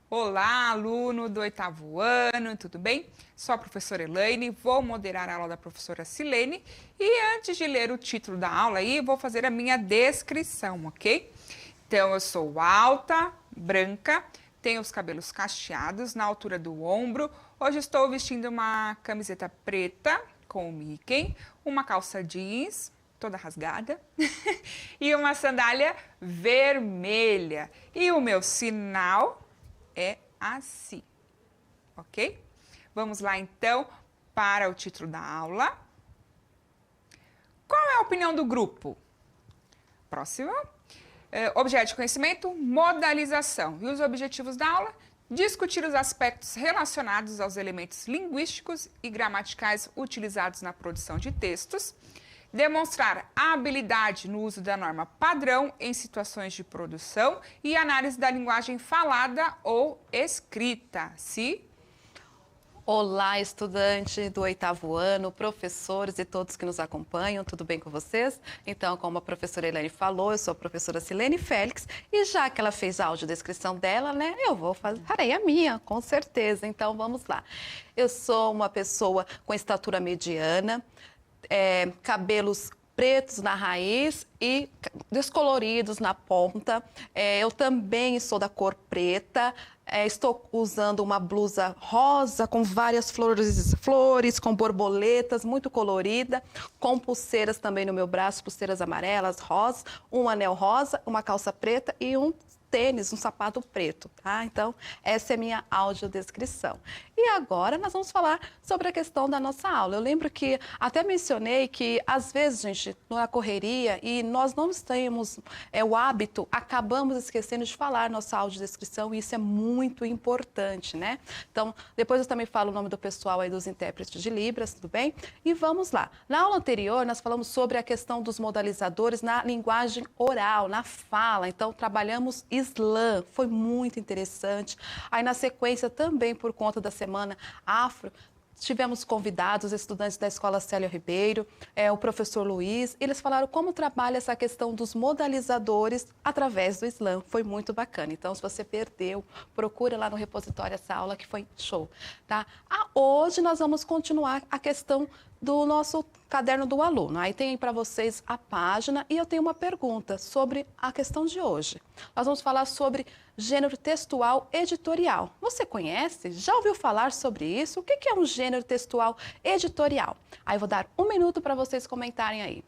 Olá, aluno do 8º ano, tudo bem? Sou a professora Elaine, vou moderar a aula da professora Silene e antes de ler o título da aula aí, vou fazer a minha descrição, ok? Então, eu sou alta, branca, tenho os cabelos cacheados na altura do ombro. Hoje estou vestindo uma camiseta preta com o Mickey, uma calça jeans toda rasgada e uma sandália vermelha. E o meu sinal é assim, ok? Vamos lá então para o título da aula. Qual é a opinião do grupo? Próximo. Objeto de conhecimento, modalização. E os objetivos da aula? Discutir os aspectos relacionados aos elementos linguísticos e gramaticais utilizados na produção de textos. Demonstrar a habilidade no uso da norma padrão em situações de produção e análise da linguagem falada ou escrita. Olá, estudante do 8º ano, professores e todos que nos acompanham, tudo bem com vocês? Então, como a professora Elaine falou, eu sou a professora Silene Félix e já que ela fez a audiodescrição dela, né, farei a minha, com certeza. Então, vamos lá. Eu sou uma pessoa com estatura mediana, cabelos pretos na raiz e descoloridos na ponta. Eu também sou da cor preta. Estou usando uma blusa rosa com várias flores, com borboletas, muito colorida, com pulseiras também no meu braço, pulseiras amarelas, rosas, um anel rosa, uma calça preta e um tênis, um sapato preto, tá? Então, essa é a minha audiodescrição. E agora nós vamos falar sobre a questão da nossa aula. Eu lembro que até mencionei que, às vezes, gente, na correria, e nós não temos o hábito, acabamos esquecendo de falar nossa audiodescrição, e isso é muito importante, né? Então, depois eu também falo o nome do pessoal aí dos intérpretes de Libras, tudo bem? E vamos lá. Na aula anterior, nós falamos sobre a questão dos modalizadores na linguagem oral, na fala. Então, trabalhamos slam, foi muito interessante. Aí, na sequência, também por conta da Semana Afro, tivemos convidados, estudantes da Escola Célio Ribeiro, o professor Luiz, eles falaram como trabalha essa questão dos modalizadores através do slam, foi muito bacana. Então, se você perdeu, procura lá no repositório essa aula que foi show, tá? Hoje nós vamos continuar a questão do nosso caderno do aluno. Aí tem para vocês a página e eu tenho uma pergunta sobre a questão de hoje. Nós vamos falar sobre gênero textual editorial. Você conhece? Já ouviu falar sobre isso? O que é um gênero textual editorial? Aí eu vou dar 1 minuto para vocês comentarem aí.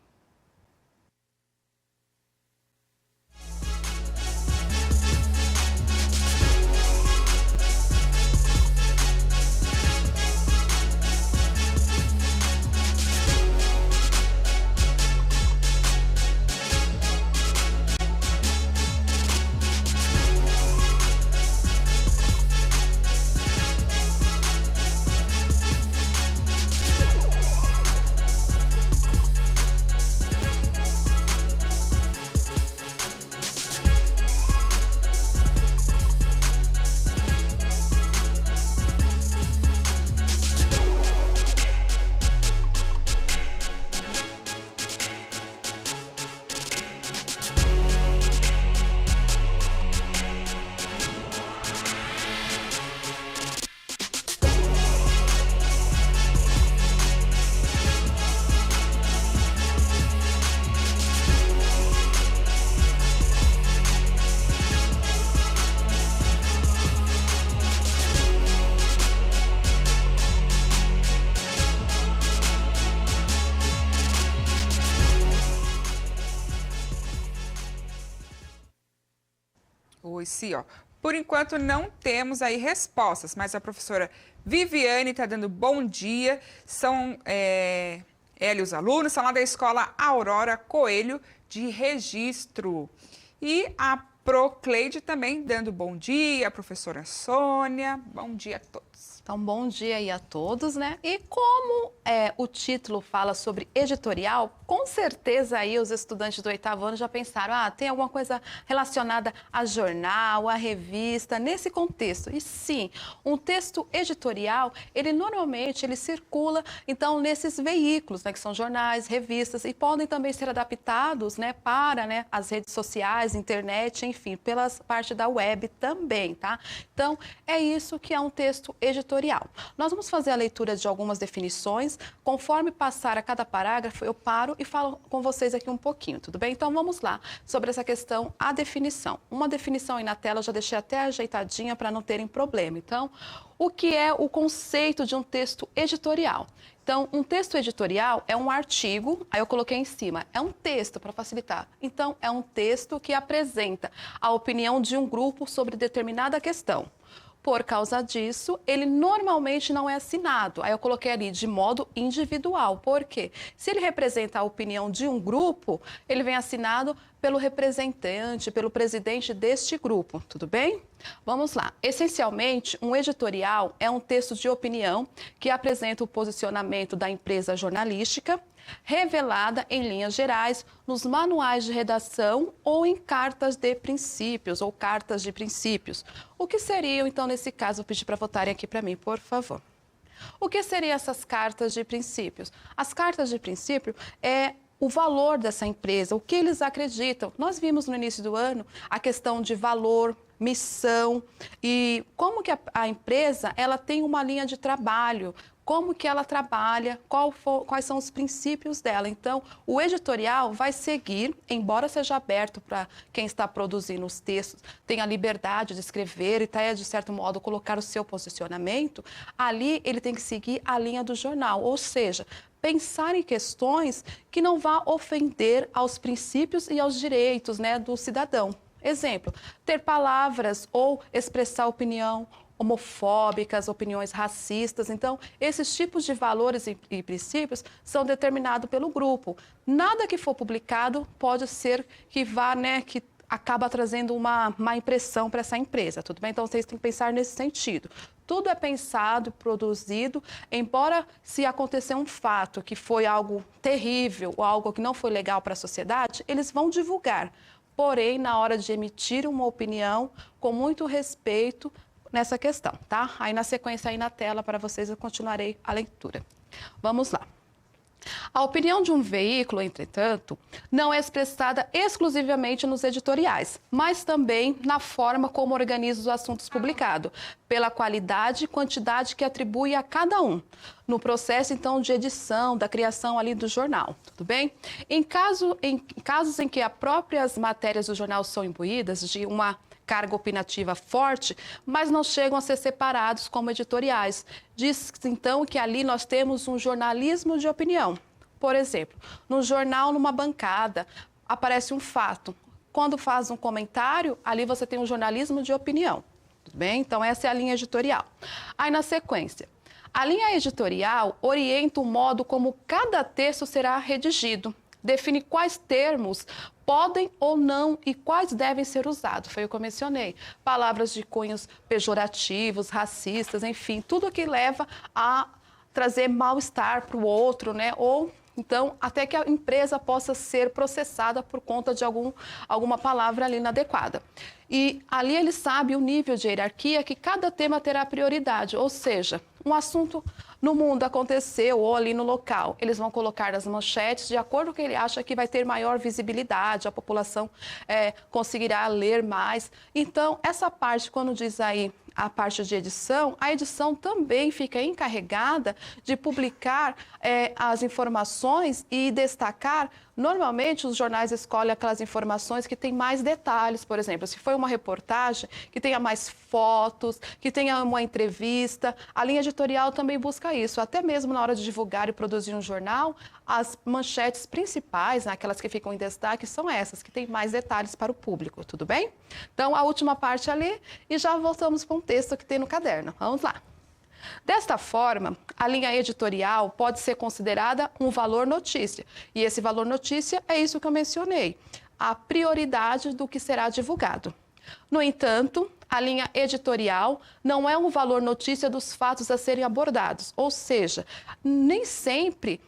Ó. Por enquanto não temos aí respostas, mas a professora Viviane está dando bom dia. Ela e os alunos são lá da escola Aurora Coelho de Registro. E a Procleide também dando bom dia, a professora Sônia. Bom dia a todos. Então, bom dia aí a todos, né? E como o título fala sobre editorial, com certeza aí os estudantes do 8º ano já pensaram, tem alguma coisa relacionada a jornal, a revista, nesse contexto. E sim, um texto editorial, ele normalmente circula, então, nesses veículos, né, que são jornais, revistas, e podem também ser adaptados, né, para, né, as redes sociais, internet, enfim. enfim, pela parte da web também, tá? Então, é isso que é um texto editorial. Nós vamos fazer a leitura de algumas definições. Conforme passar a cada parágrafo, eu paro e falo com vocês aqui um pouquinho, tudo bem? Então, vamos lá, sobre essa questão, a definição. Uma definição aí na tela, eu já deixei até ajeitadinha para não terem problema. Então, o que é o conceito de um texto editorial? Então, um texto editorial é um artigo, aí eu coloquei em cima, é um texto para facilitar. Então, é um texto que apresenta a opinião de um grupo sobre determinada questão. Por causa disso, ele normalmente não é assinado. Aí eu coloquei ali de modo individual. Por quê? Se ele representa a opinião de um grupo, ele vem assinado pelo representante, pelo presidente deste grupo. Tudo bem? Vamos lá. Essencialmente, um editorial é um texto de opinião que apresenta o posicionamento da empresa jornalística, revelada em linhas gerais nos manuais de redação ou em cartas de princípios ou cartas de princípios. O que seriam, então, nesse caso, vou pedir para votarem aqui para mim, por favor. O que seriam essas cartas de princípios? As cartas de princípio é o valor dessa empresa, o que eles acreditam. Nós vimos no início do ano a questão de valor, missão e como que a empresa ela tem uma linha de trabalho, como que ela trabalha, quais são os princípios dela. Então, o editorial vai seguir, embora seja aberto para quem está produzindo os textos, tenha a liberdade de escrever e até, de certo modo, colocar o seu posicionamento, ali ele tem que seguir a linha do jornal, ou seja, pensar em questões que não vá ofender aos princípios e aos direitos, né, do cidadão. Exemplo, ter palavras ou expressar opinião homofóbicas, opiniões racistas. Então, esses tipos de valores e princípios são determinados pelo grupo. Nada que for publicado pode ser que vá, né, que acaba trazendo uma má impressão para essa empresa, tudo bem? Então, vocês têm que pensar nesse sentido. Tudo é pensado, produzido, embora se acontecer um fato que foi algo terrível ou algo que não foi legal para a sociedade, eles vão divulgar. Porém, na hora de emitir uma opinião, com muito respeito nessa questão, tá? Aí na sequência aí na tela para vocês eu continuarei a leitura. Vamos lá. A opinião de um veículo, entretanto, não é expressada exclusivamente nos editoriais, mas também na forma como organiza os assuntos publicados, pela qualidade e quantidade que atribui a cada um, no processo, então, de edição, da criação ali do jornal, tudo bem? Em casos em que as próprias matérias do jornal são imbuídas de uma carga opinativa forte, mas não chegam a ser separados como editoriais. Diz, então, que ali nós temos um jornalismo de opinião. Por exemplo, no jornal, numa bancada, aparece um fato. Quando faz um comentário, ali você tem um jornalismo de opinião. Tudo bem? Então, essa é a linha editorial. Aí, na sequência, a linha editorial orienta o modo como cada texto será redigido, define quais termos podem ou não e quais devem ser usados. Foi o que eu mencionei. Palavras de cunhos pejorativos, racistas, enfim, tudo que leva a trazer mal-estar para o outro, né? Ou então, até que a empresa possa ser processada por conta de alguma palavra ali inadequada. E ali ele sabe o nível de hierarquia que cada tema terá prioridade, ou seja, um assunto no mundo aconteceu ou ali no local, eles vão colocar as manchetes de acordo com o que ele acha que vai ter maior visibilidade, a população conseguirá ler mais. Então, essa parte, quando diz aí a parte de edição, a edição também fica encarregada de publicar as informações e destacar. Normalmente, os jornais escolhem aquelas informações que têm mais detalhes, por exemplo, se foi uma reportagem, que tenha mais fotos, que tenha uma entrevista. A linha editorial também busca isso, até mesmo na hora de divulgar e produzir um jornal, as manchetes principais, né, aquelas que ficam em destaque, são essas, que têm mais detalhes para o público, tudo bem? Então, a última parte ali, e já voltamos para um texto que tem no caderno. Vamos lá. Desta forma, a linha editorial pode ser considerada um valor notícia. E esse valor notícia é isso que eu mencionei, a prioridade do que será divulgado. No entanto, a linha editorial não é um valor notícia dos fatos a serem abordados, ou seja, nem sempre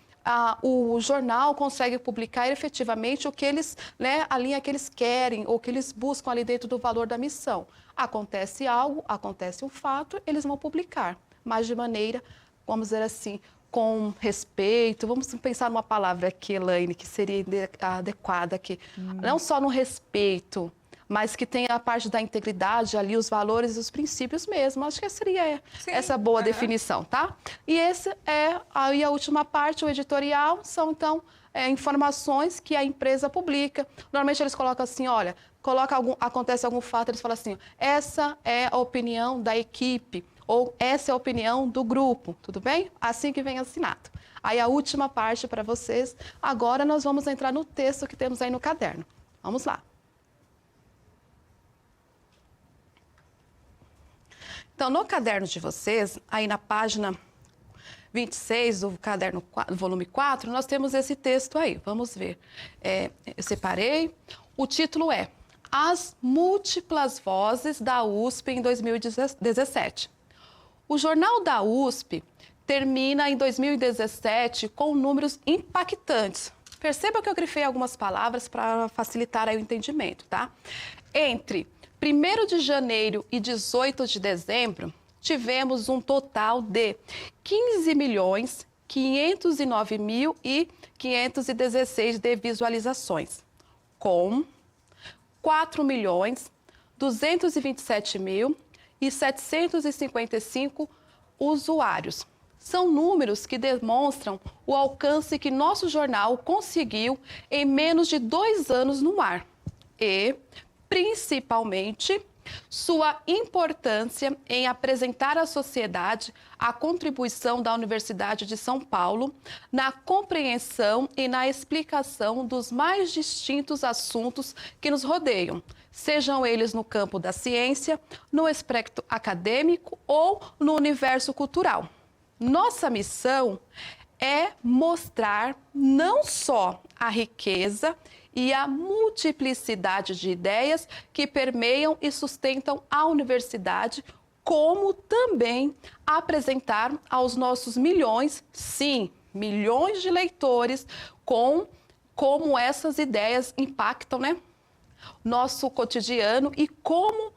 o jornal consegue publicar efetivamente o que eles, né, a linha que eles querem ou que eles buscam ali dentro do valor da missão. Acontece algo, acontece um fato, eles vão publicar, mas de maneira, vamos dizer assim, com respeito. Vamos pensar numa palavra aqui, Elaine, que seria adequada aqui. Não só no respeito, mas que tenha a parte da integridade ali, os valores e os princípios mesmo. Acho que seria essa boa definição, tá? E esse é aí a última parte, o editorial, são então informações que a empresa publica. Normalmente eles colocam assim, olha, acontece algum fato, eles falam assim, essa é a opinião da equipe, ou essa é a opinião do grupo, tudo bem? Assim que vem assinado. Aí a última parte para vocês, agora nós vamos entrar no texto que temos aí no caderno. Vamos lá. Então, no caderno de vocês, aí na página 26 do caderno, volume 4, nós temos esse texto aí. Vamos ver. Eu separei. O título é As Múltiplas Vozes da USP em 2017. O jornal da USP termina em 2017 com números impactantes. Perceba que eu grifei algumas palavras para facilitar aí o entendimento, tá? Entre 1º de janeiro e 18 de dezembro, tivemos um total de 15.509.516 de visualizações, com 4.227.755 usuários. São números que demonstram o alcance que nosso jornal conseguiu em menos de 2 anos no ar e, principalmente, sua importância em apresentar à sociedade a contribuição da Universidade de São Paulo na compreensão e na explicação dos mais distintos assuntos que nos rodeiam, sejam eles no campo da ciência, no aspecto acadêmico ou no universo cultural. Nossa missão é mostrar não só a riqueza e a multiplicidade de ideias que permeiam e sustentam a universidade, como também apresentar aos nossos milhões, sim, milhões de leitores, como essas ideias impactam, né, nosso cotidiano e como,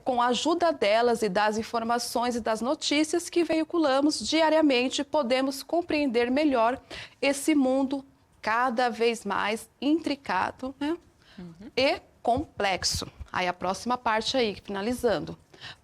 com a ajuda delas e das informações e das notícias que veiculamos diariamente, podemos compreender melhor esse mundo cada vez mais intricado, né? E complexo. Aí a próxima parte aí, finalizando.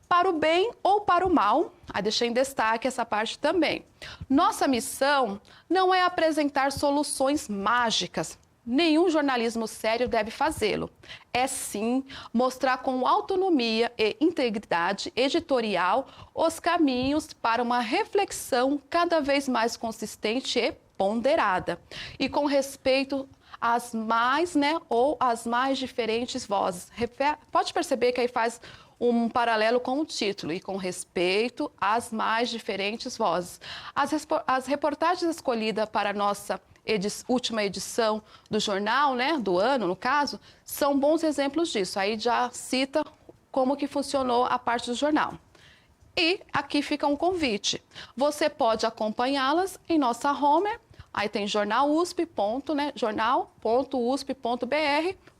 Para o bem ou para o mal, aí deixei em destaque essa parte também. Nossa missão não é apresentar soluções mágicas. Nenhum jornalismo sério deve fazê-lo. É sim mostrar com autonomia e integridade editorial os caminhos para uma reflexão cada vez mais consistente e ponderada e com respeito às mais, ou às mais diferentes vozes. Pode perceber que aí faz um paralelo com o título, e com respeito às mais diferentes vozes. As reportagens escolhidas para a nossa última edição do jornal, do ano, no caso, são bons exemplos disso. Aí já cita como que funcionou a parte do jornal. E aqui fica um convite. Você pode acompanhá-las em nossa home. Aí tem jornal.usp.br,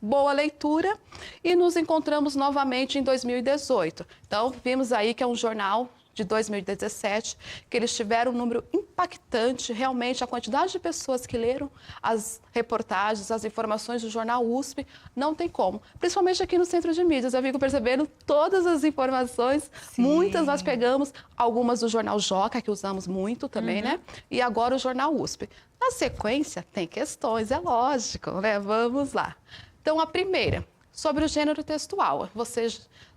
boa leitura, e nos encontramos novamente em 2018. Então, vimos aí que é um jornal de 2017, que eles tiveram um número impactante, realmente a quantidade de pessoas que leram as reportagens, as informações do jornal USP, não tem como. Principalmente aqui no Centro de Mídias, eu fico percebendo todas as informações, sim, muitas nós pegamos, algumas do jornal Joca, que usamos muito também, E agora o jornal USP. Na sequência, tem questões, é lógico, Vamos lá. Então, a primeira, sobre o gênero textual.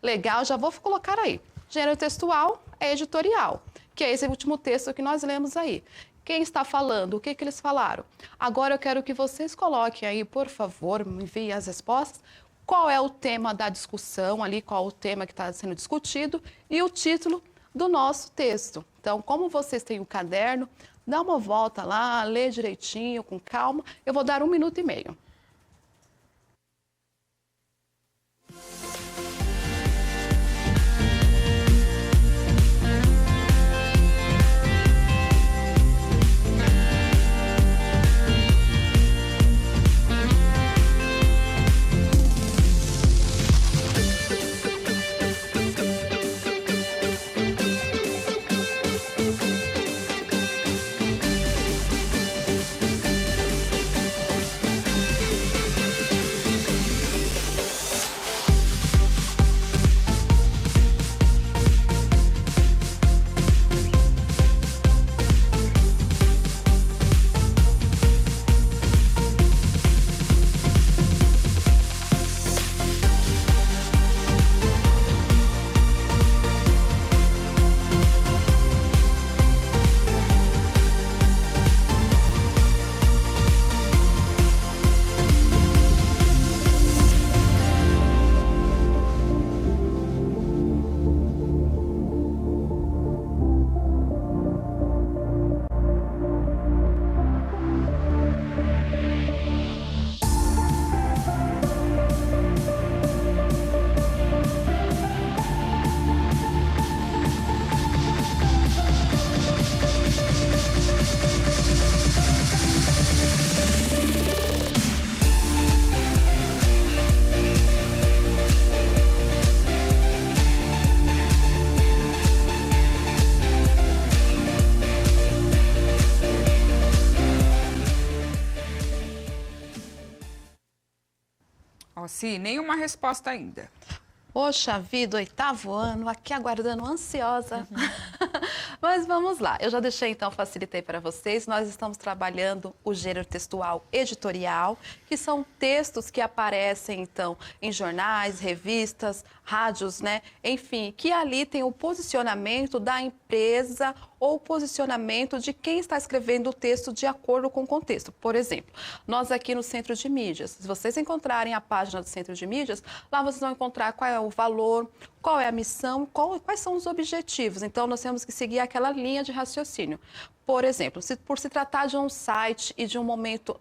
Legal, já vou colocar aí. Gênero textual é editorial, que é esse último texto que nós lemos aí. Quem está falando? O que eles falaram? Agora eu quero que vocês coloquem aí, por favor, me enviem as respostas. Qual é o tema da discussão ali, qual é o tema que está sendo discutido e o título do nosso texto. Então, como vocês têm o caderno, dá uma volta lá, lê direitinho, com calma. Eu vou dar 1 minuto e meio. Si, nenhuma resposta ainda. Poxa vida, 8º ano, aqui aguardando, ansiosa. Mas vamos lá, eu já deixei então, facilitei para vocês. Nós estamos trabalhando o gênero textual editorial, que são textos que aparecem então em jornais, revistas, rádios, né? Enfim, que ali tem o posicionamento da empresa ou o posicionamento de quem está escrevendo o texto de acordo com o contexto. Por exemplo, nós aqui no Centro de Mídias, se vocês encontrarem a página do Centro de Mídias, lá vocês vão encontrar qual é o valor, qual é a missão, quais são os objetivos. Então, nós temos que seguir aquela linha de raciocínio. Por exemplo, por se tratar de um site e de um momento,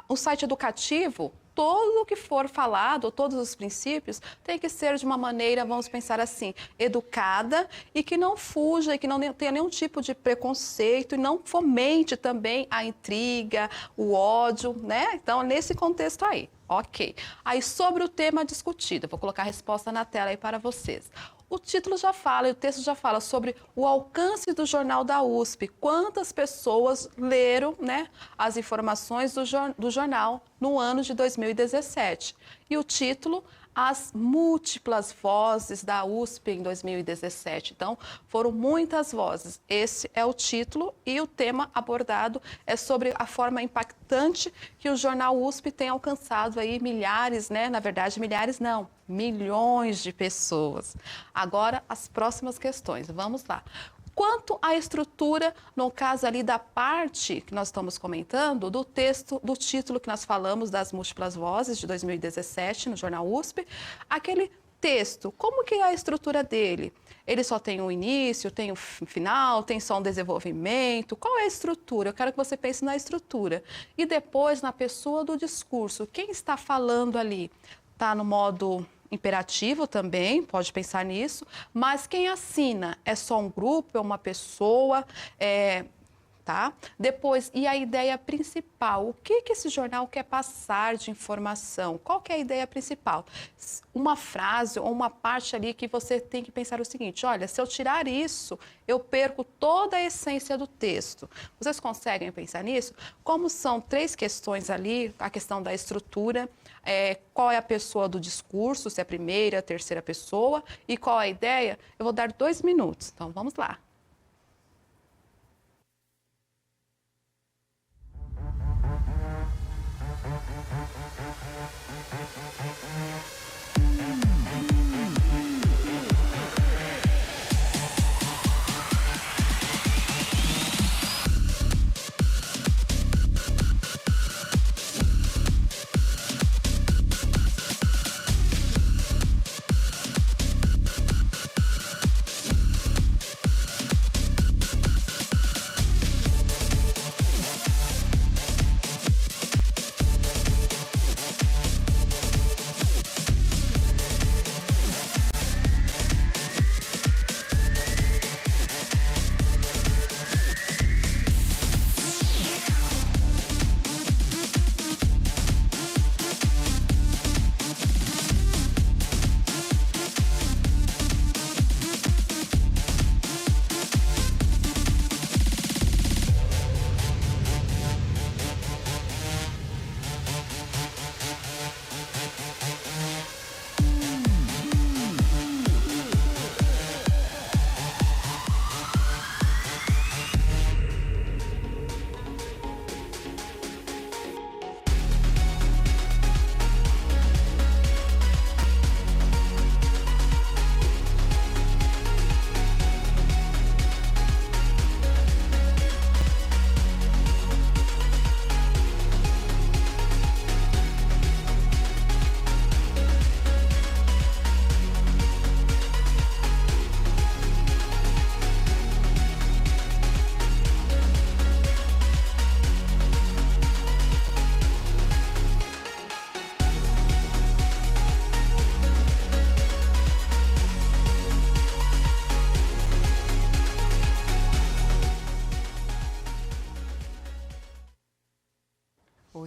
um site educativo, todo o que for falado, todos os princípios, tem que ser de uma maneira, vamos pensar assim, educada e que não fuja, e que não tenha nenhum tipo de preconceito e não fomente também a intriga, o ódio, né? Então, nesse contexto aí, ok. Aí, sobre o tema discutido, vou colocar a resposta na tela aí para vocês. O título já fala, e o texto já fala sobre o alcance do jornal da USP. Quantas pessoas leram, né, as informações do jornal no ano de 2017. E o título, As Múltiplas Vozes da USP em 2017. Então, foram muitas vozes. Esse é o título e o tema abordado é sobre a forma impactante que o jornal USP tem alcançado aí milhares, né? Na verdade, milhares não, milhões de pessoas. Agora, as próximas questões. Vamos lá. Quanto à estrutura, no caso ali da parte que nós estamos comentando, do texto, do título que nós falamos das múltiplas vozes de 2017 no Jornal USP, aquele texto, como que é a estrutura dele? Ele só tem um início, tem um final, tem só um desenvolvimento? Qual é a estrutura? Eu quero que você pense na estrutura. E depois na pessoa do discurso, quem está falando ali? Está no modo imperativo também, pode pensar nisso, mas quem assina é só um grupo, é uma pessoa, tá? Depois, e a ideia principal, o que esse jornal quer passar de informação? Qual que é a ideia principal? Uma frase ou uma parte ali que você tem que pensar o seguinte, olha, se eu tirar isso, eu perco toda a essência do texto. Vocês conseguem pensar nisso? Como são 3 questões ali, a questão da estrutura, qual é a pessoa do discurso, se é a primeira, a terceira pessoa, e qual é a ideia? Eu vou dar 2 minutos, então vamos lá.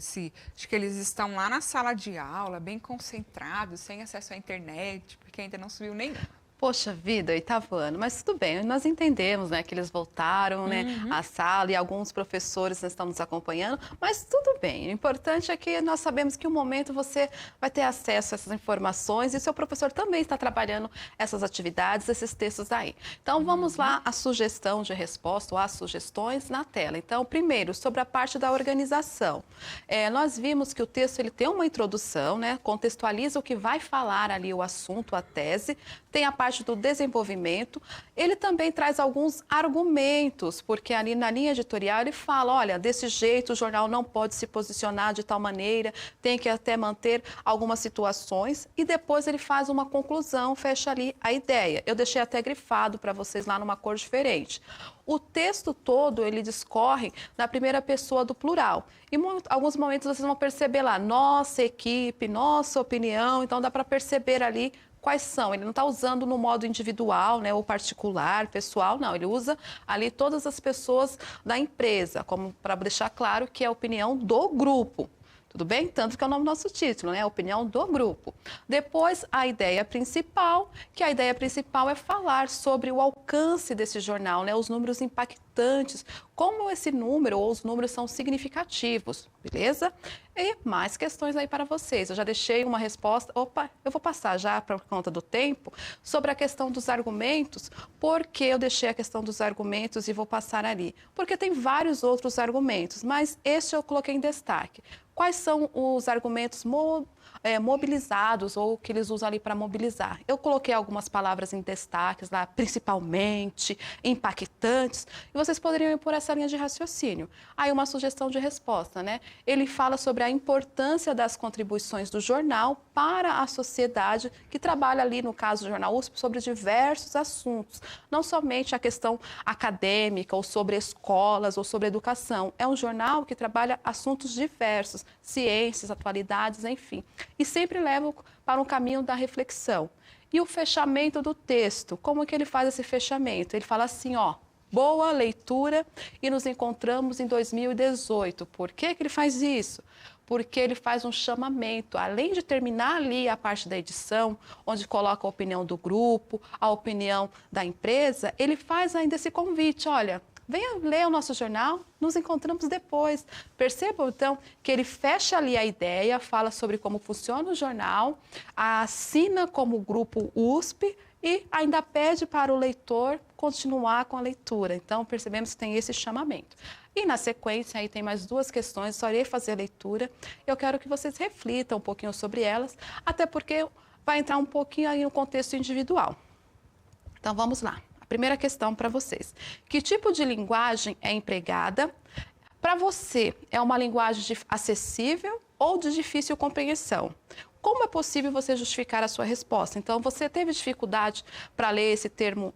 Si, acho que eles estão lá na sala de aula, bem concentrados, sem acesso à internet, porque ainda não subiu nenhum. Poxa vida, oitavo ano, mas tudo bem, nós entendemos, né, que eles voltaram, né, à sala e alguns professores estão nos acompanhando, mas tudo bem. O importante é que nós sabemos que um momento você vai ter acesso a essas informações e seu professor também está trabalhando essas atividades, esses textos aí. Então, vamos lá, a sugestão de resposta ou as sugestões na tela. Então, primeiro, sobre a parte da organização. Nós vimos que o texto ele tem uma introdução, né, contextualiza o que vai falar ali o assunto, a tese, tem a parte do desenvolvimento, ele também traz alguns argumentos, porque ali na linha editorial ele fala, olha, desse jeito o jornal não pode se posicionar de tal maneira, tem que até manter algumas situações e depois ele faz uma conclusão, fecha ali a ideia. Eu deixei até grifado para vocês lá numa cor diferente. O texto todo, ele discorre na primeira pessoa do plural. E em alguns momentos vocês vão perceber lá, nossa equipe, nossa opinião, então dá para perceber ali quais são. Ele não está usando no modo individual, né, ou particular, pessoal, não. Ele usa ali todas as pessoas da empresa, como para deixar claro que é a opinião do grupo. Tudo bem? Tanto que é o nome do nosso título, né? A opinião do grupo. Depois, a ideia principal, que a ideia principal é falar sobre o alcance desse jornal, né? Os números impactantes, como esse número ou os números são significativos, beleza? E mais questões aí para vocês. Eu já deixei uma resposta, eu vou passar já por conta do tempo, sobre a questão dos argumentos, porque eu deixei a questão dos argumentos e vou passar ali. Porque tem vários outros argumentos, mas este eu coloquei em destaque. Quais são os argumentos mobilizados ou que eles usam ali para mobilizar? Eu coloquei algumas palavras em destaques lá, principalmente, impactantes, e vocês poderiam ir por essa linha de raciocínio. Aí uma sugestão de resposta, né? Ele fala sobre a importância das contribuições do jornal para a sociedade que trabalha ali, no caso do Jornal USP, sobre diversos assuntos. Não somente a questão acadêmica ou sobre escolas ou sobre educação. É um jornal que trabalha assuntos diversos, ciências, atualidades, enfim. E sempre leva para um caminho da reflexão. E o fechamento do texto, como é que ele faz esse fechamento? Ele fala assim, ó, boa leitura e nos encontramos em 2018. Por que que ele faz isso? Porque ele faz um chamamento, além de terminar ali a parte da edição, onde coloca a opinião do grupo, a opinião da empresa, ele faz ainda esse convite, olha, venha ler o nosso jornal, nos encontramos depois. Percebam, então, que ele fecha ali a ideia, fala sobre como funciona o jornal, assina como grupo USP e ainda pede para o leitor continuar com a leitura. Então, percebemos que tem esse chamamento. E na sequência, aí tem mais duas questões, só irei fazer a leitura. Eu quero que vocês reflitam um pouquinho sobre elas, até porque vai entrar um pouquinho aí no contexto individual. Então, vamos lá. A primeira questão para vocês. Que tipo de linguagem é empregada? Para você, é uma linguagem acessível ou de difícil compreensão? Como é possível você justificar a sua resposta? Então, você teve dificuldade para ler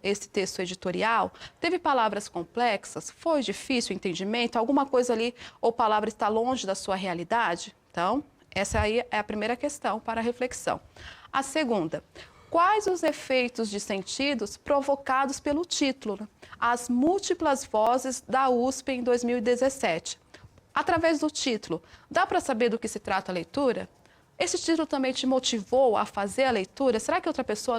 esse texto editorial? Teve palavras complexas? Foi difícil o entendimento? Alguma coisa ali ou palavra está longe da sua realidade? Então, essa aí é a primeira questão para reflexão. A segunda, quais os efeitos de sentidos provocados pelo título? As múltiplas vozes da USP em 2017. Através do título, dá para saber do que se trata a leitura? Esse título também te motivou a fazer a leitura? Será que outra pessoa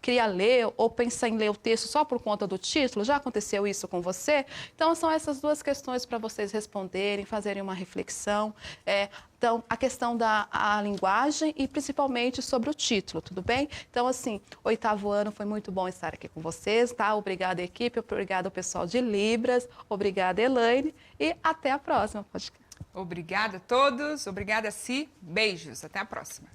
queria ler ou pensa em ler o texto só por conta do título? Já aconteceu isso com você? Então, são essas duas questões para vocês responderem, fazerem uma reflexão. Então, a questão da linguagem e principalmente sobre o título, tudo bem? Então, assim, oitavo ano foi muito bom estar aqui com vocês, tá? Obrigada, equipe, obrigada ao pessoal de Libras, obrigada, Elaine, e até a próxima. Obrigada a todos, obrigada, Si. Beijos, até a próxima.